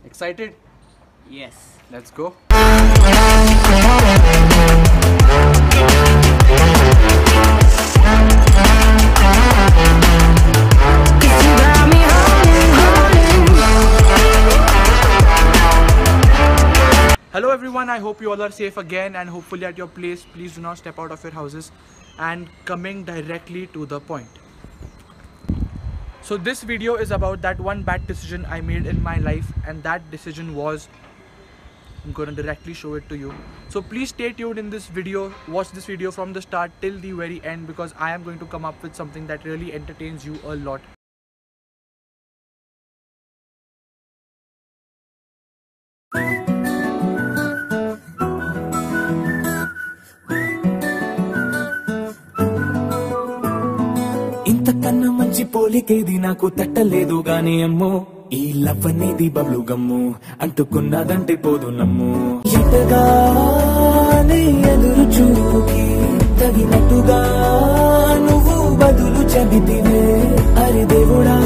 Excited? Yes. Let's go. Hello everyone, I hope you all are safe again and hopefully at your place. Please do not step out of your houses, and coming directly to the point. So this video is about that one bad decision I made in my life, and that decision was, I'm going to directly show it to you. So please stay tuned in this video, watch this video from the start till the very end, because I am going to come up with something that really entertains you a lot. ఇంతకన్నా మంచి పోలికేది నాకు తట్టలేదు గాని అమ్మో ఈ love అనేది బబ్లు గమ్ము అంటుకున్నదంటే పోదు నమ్ము ఎటగానే ఎదురు చూకి తగినట్టుగా నువ్వు బదులు చెబితివే అరి దేవుడా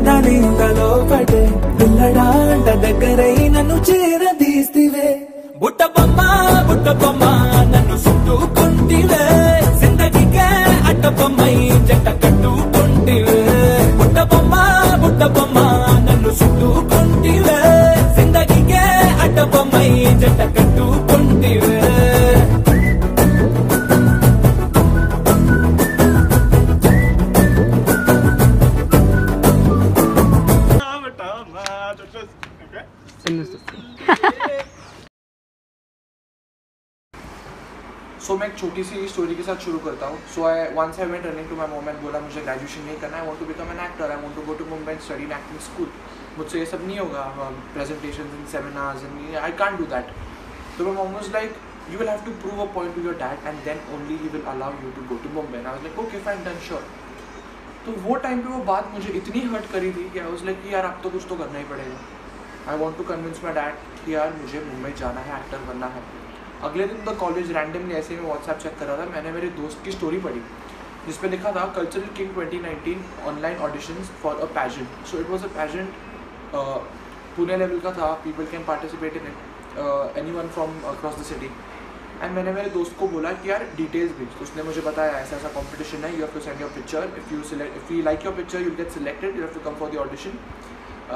దాని తలో పటే పిల్లడాంట దగ్గరై నన్ను చేరదీస్తివే బుట్ట బొమ్మ నన్ను చుట్టుకుంటివే జిందగీకే అడ్డబొమ్మై జంట కట్టుకుంటివే బుట్ట బొమ్మ నన్ను చుట్టుకుంటివే జిందగీకే అడ్డబొమ్మై జంట కట్టుకుంటివే सो मैं एक छोटी सी स्टोरी के साथ शुरू करता हूँ. So once I went running to my mom and बोला मुझे ग्रेजुएशन नहीं करना, I want to become an actor, I want to go to Mumbai and study in acting school. मुझसे ये सब नहीं होगा, presentations in seminars and I can't do that. तो my mom was like you will have to prove a point to your dad and then only he will allow you to go to Mumbai. And I was like okay fine done sure. तो वो time पे वो बात मुझे इतनी hurt करी थी कि आई वाज लाइक यार अब तो कुछ तो करना ही पड़ेगा. I want to convince my dad कि यार मुझे मुंबई जाना है, एक्टर बनना है. अगले दिन तो कॉलेज रैंडमली ऐसे ही मैं व्हाट्सएप चेक कर रहा था, मैंने मेरे दोस्त की स्टोरी पढ़ी जिस पे लिखा था cultural king 2019 online auditions for a pageant. So it was a pageant, Pune level का था, people can participate in it, anyone from across the city. And मैंने मेरे दोस्त को बोला कि यार डिटेल्स भेज. तो उसने मुझे बताया ऐसा ऐसा कॉम्पिटिशन है, you have to send your picture, if you like your picture you get selected, you have to come for the audition.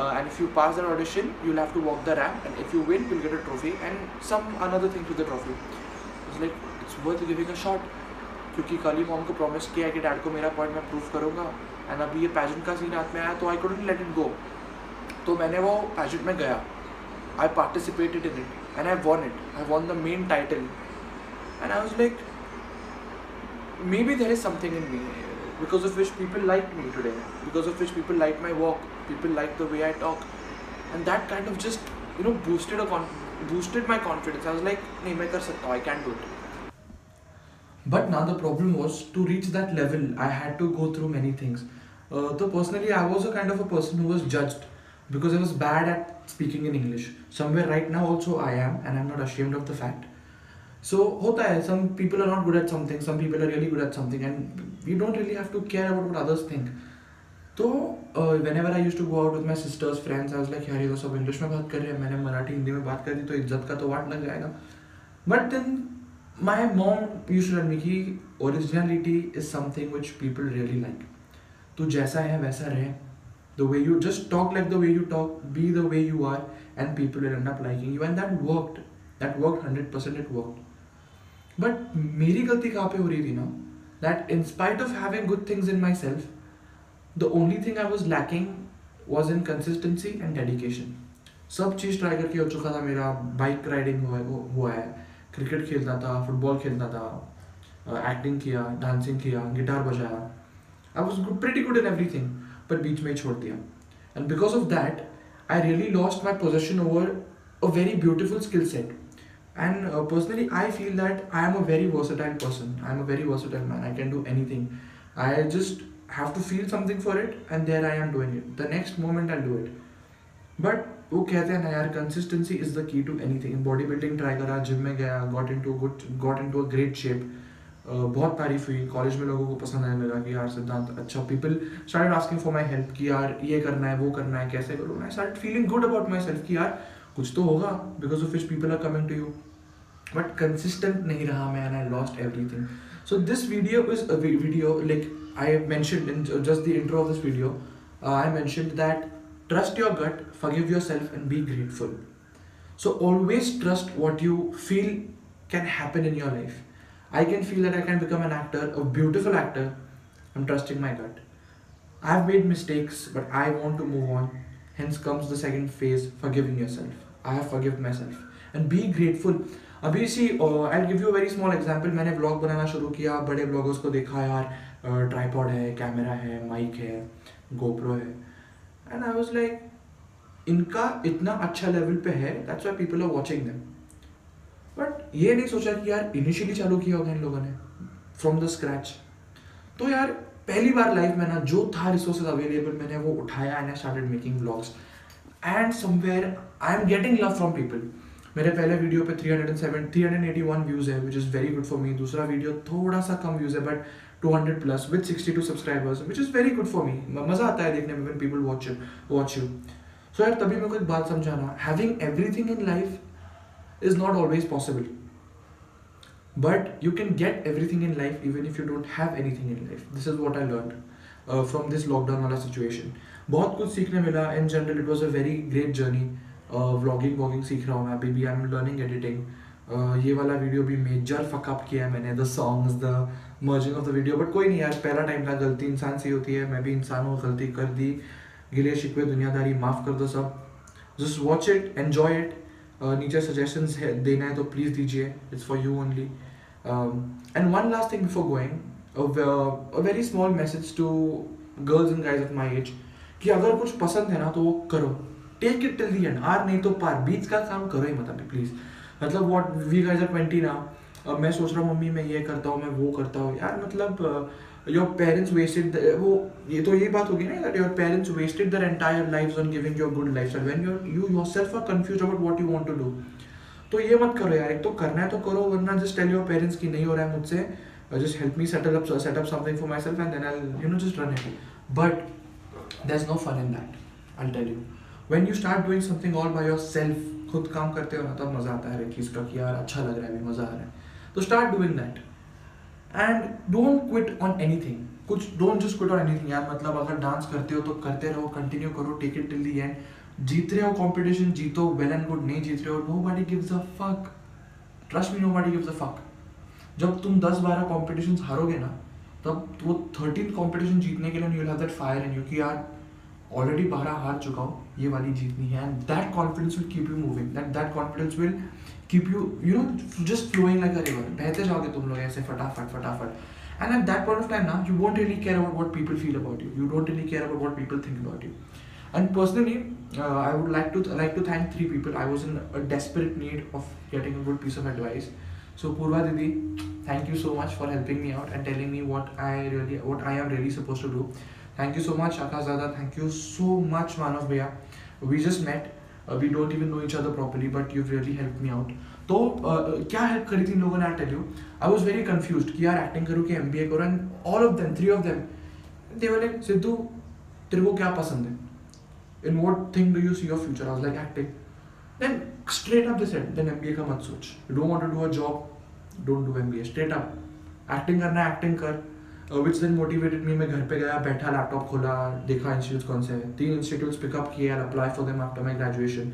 And if you pass that audition, you'll have to walk the ramp, and if you win, you'll get a trophy and some another thing to the trophy. It's like it's worth giving a shot. क्योंकि कल ही mom को promise किया है कि dad को मेरा point मैं prove करूँगा. एंड अभी ये पैजेंट का सीन हाथ में आया तो I couldn't let it go. तो मैंने वो पैजेंट में गया, I participated in it and I won it. I won the main title and I was like maybe there is something in me because of which people like me today, because of which people like my walk, people like the way I talk, and that kind of just boosted my confidence. I was like nahi main kar sakta hu, I can do it. But now the problem was to reach that level I had to go through many things. So personally I was a kind of a person who was judged because I was bad at speaking in English. Somewhere right now also I am, and I'm not ashamed of the fact. So होता है, some people are not good at something, some people are really good at something, and we don't really have to care about what others think. तो whenever I used to go out with my sisters, friends, I was like यार ये तो सब English में बात कर रहे हैं, मैंने मराठी हिंदी में बात कर दी तो इज्जत का तो वाट लग जाएगा. But then my mom used to tell me कि originality is something which people really like. तू जैसा है वैसा रहे, the way you just talk like the way you talk, be the way you are, and people will end up liking you. And that worked 100%. It worked. But मेरी गलती कहाँ पे हो रही थी ना, that in spite of having good things in my self, the only thing I was lacking was in consistency and dedication. सब चीज़ try करके हो चुका था मेरा, बाइक राइडिंग हुआ है, क्रिकेट खेलता था, फुटबॉल खेलता था, एक्टिंग किया, डांसिंग किया, गिटार बजाया. I was pretty good in everything, पर बीच में ही छोड़ दिया. And because of that I really lost my possession over a very beautiful skill set. And personally I feel that I am a very versatile person, I am a very versatile man, I can do anything. I just have to feel something for it and there I am doing it, the next moment I'll do it. But वो कहते हैं ना यार, consistency is the key to anything. In bodybuilding try करा, gym में गया, got into a great shape, बहुत तारीफ हुई कॉलेज में, लोगों को पसंद आने लगा कि यार सिद्धांत अच्छा, people started asking for my help कि यार ये करना है वो करना है कैसे करूँ, I started feeling good about myself कि यार कुछ तो होगा because of which people are coming to you, but consistent नहीं रहा मैं and I lost everything. So this video is a video like I mentioned in just the intro of this video. I mentioned that trust your gut, forgive yourself, and be grateful. So always trust what you feel can happen in your life. I can feel that I can become an actor, a beautiful actor. I'm trusting my gut. I've made mistakes, but I want to move on. Hence comes the second phase, forgiving yourself. I have forgiven myself. And be grateful. अभी सी I'll give you a very small example. मैंने vlog बनाना शुरू किया, बड़े vloggers को देखा यार, tripod है, camera है, माइक है, गोप्रो है, एंड आई वाज लाइक इनका इतना अच्छा लेवल पे है, that's why people are watching them. But ये नहीं सोचा कि यार इनिशियली चालू किया होगा इन लोगों ने फ्रॉम द स्क्रैच. तो यार पहली बार लाइफ में ना जो था रिसोर्सेज अवेलेबल मैंने वो उठाया and I started making vlogs and somewhere I am getting love from people. मेरे पहले वीडियो पे 381 व्यूज है which is very good for me. दूसरा वीडियो थोड़ा सा कम व्यूज है but 200 plus with 62 subscribers, which is very good for me. मज़ा आता है देखने में when people watch you. So यार तभी मेरे को एक बात समझाना, having everything in life is not always possible, but you can get everything in life even if you don't have anything in life. This is what I learned from this lockdown वाला situation. बहुत कुछ सीखने मिला. In general it was a very great journey. Vlogging सीख रहा हूँ मैं अभी भी. I'm learning editing. ये वाला वीडियो भी मेजर फकअप किया है मैंने, the songs, the merging of the video, but कोई नहीं यार, पहला टाइम था, गलती इंसान से होती है, मैं भी इंसान हूँ, गलती कर दी, गिले शिकवे दुनियादारी माफ़ कर दो सब. Just watch it, enjoy it. नीचे सजेशंस है देना है तो प्लीज़ दीजिए, it's for you only. And one last thing before going, a very small message to girls and guys of my age कि अगर कुछ पसंद है ना तो वो करो, take it till the end, आर नहीं तो पार, बीच का काम करो ही मत अभी प्लीज़. मतलब वॉट वी गाइज आर 20 ना, मैं सोच रहा हूँ मम्मी मैं ये करता हूँ, मैं वो करता हूँ यार, मतलब योर पेरेंट्स वेस्टेड वो, ये तो यही बात होगी ना that your parents wasted their entire lives on giving you a good lifestyle when you yourself are confused about what you want to do. तो ये मत करो यार, एक तो करना है तो करो, वरना जस्ट टेल योर पेरेंट्स कि नहीं हो रहा है मुझसे, just help me set up something for myself and then I just run it. But there is no fun in that, I tell you. When you start doing something all by yourself, खुद काम करते हो ना, तब मज़ा आता है हर एक चीज़ का कि यार अच्छा लग रहा है, अभी मज़ा आ रहा है. तो start doing that and don't quit on anything. कुछ don't just quit on anything यार. मतलब अगर डांस करते हो तो करते रहो, कंटिन्यू करो, take it till the end. जीत रहे हो कंपटीशन, जीतो, वेल एंड गुड. नहीं जीत रहे हो, nobody gives a fuck. Trust me, nobody gives a fuck. जब तुम 10-12 कॉम्पिटिशन्स हारोगे ना, तब वो 13th कॉम्पिटिशन जीतने के लिए you will have that fire in you कि यार ऑलरेडी 12 हार चुका हूँ, ये वाली जीतनी है. And that confidence will keep you moving, that confidence will keep you know just flowing like a river. बहते जाओगे तुम लोग ऐसे फटाफट. And at that point of time ना, you won't really care about what people feel about you, you don't really care about what people think about you. And personally I would like to thank 3 people. I was in a desperate need of getting a good piece of advice. So Purva Didi, thank you so much for helping me out and telling me what I am really supposed to do. Thank you so much Akash Dada, thank you so much Manav Bhaiya. We just met, we don't even know each other properly, but you've really helped me out. तो क्या help करी थी इन लोगों ने, I tell you. I was very confused कि यार acting करूँ कि MBA करूँ. And all of them, 3 of them, they were like, Sidhu तेरे को क्या पसंद है, in what thing do you see your future? I was like, acting. Then straight up they said, then MBA का मत सोच, you don't want to do a job, don't do MBA. straight up acting करना है, acting कर. which then motivated me. मैं घर पे गया, बैठा, लैपटॉप खोला, देखा इंस्टीट्यूट्स कौन से हैं, 3 इंस्टीट्यूट्स पिकअप किए, I apply for them after my graduation.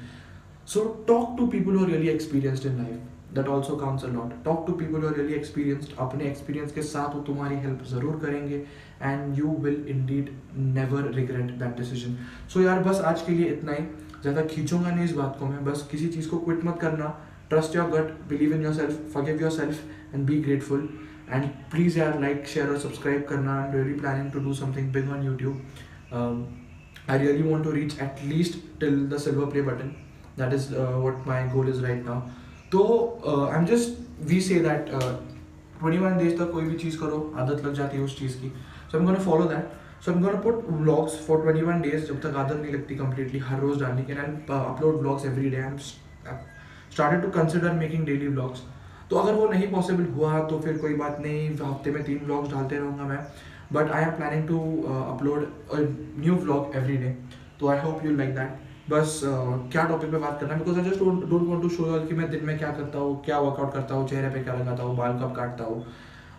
So talk to people who are really experienced in life, that also counts a lot. Talk to people who are really experienced. अपने experience के साथ वो तुम्हारी help ज़रूर करेंगे and you will indeed never regret that decision. So यार बस आज के लिए इतना ही, ज़्यादा खींचूंगा नहीं इस बात को मैं. बस किसी चीज़ को क्विट मत करना, trust your gut, believe in yourself, forgive yourself and be grateful. And please यार like, share और subscribe करना. I'm really planning to do something big on YouTube. I really want to reach at least till the silver play button. That is what my goal is right now. तो we say that 21 days तक कोई भी चीज़ करो, आदत लग जाती है उस चीज़ की. So I'm gonna follow that. So I'm gonna put vlogs for 21 days जब तक आदत नहीं लगती completely हर रोज़ डालने की. And I'll upload vlogs every day. I'm started to consider making daily vlogs. तो अगर वो नहीं पॉसिबल हुआ तो फिर कोई बात नहीं, हफ्ते में 3 व्लॉग्स डालते रहूँगा मैं, but I am planning to upload a new vlog every day. तो I hope you like that. बस क्या टॉपिक पे बात करना है, because I just don't want to show you कि मैं दिन में क्या करता हूँ, क्या वर्कआउट करता हूँ, चेहरे पे क्या लगाता हूँ, बाल कब काटता हूँ,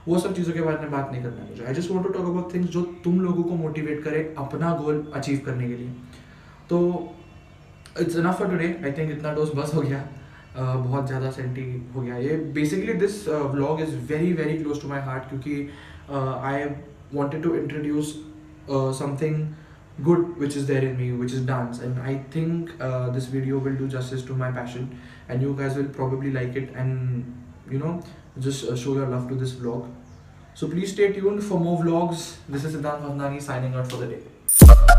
वो सब चीज़ों के बारे में बात नहीं करना है मुझे। I just want to talk about things जो तुम लोगों को मोटिवेट करे अपना गोल अचीव करने के लिए। तो it's enough for today, I think इतना डोज बस हो गया। बहुत ज़्यादा सेंटी हो गया ये। Basically this vlog is very very close to my heart, क्योंकि I wanted to introduce something good which is there in me, which is dance, and I think this video will do justice to my passion, and you guys will probably like it, and you know, just show your love to this vlog. So please stay tuned for more vlogs. This is Siddhant Vandani signing out for the day.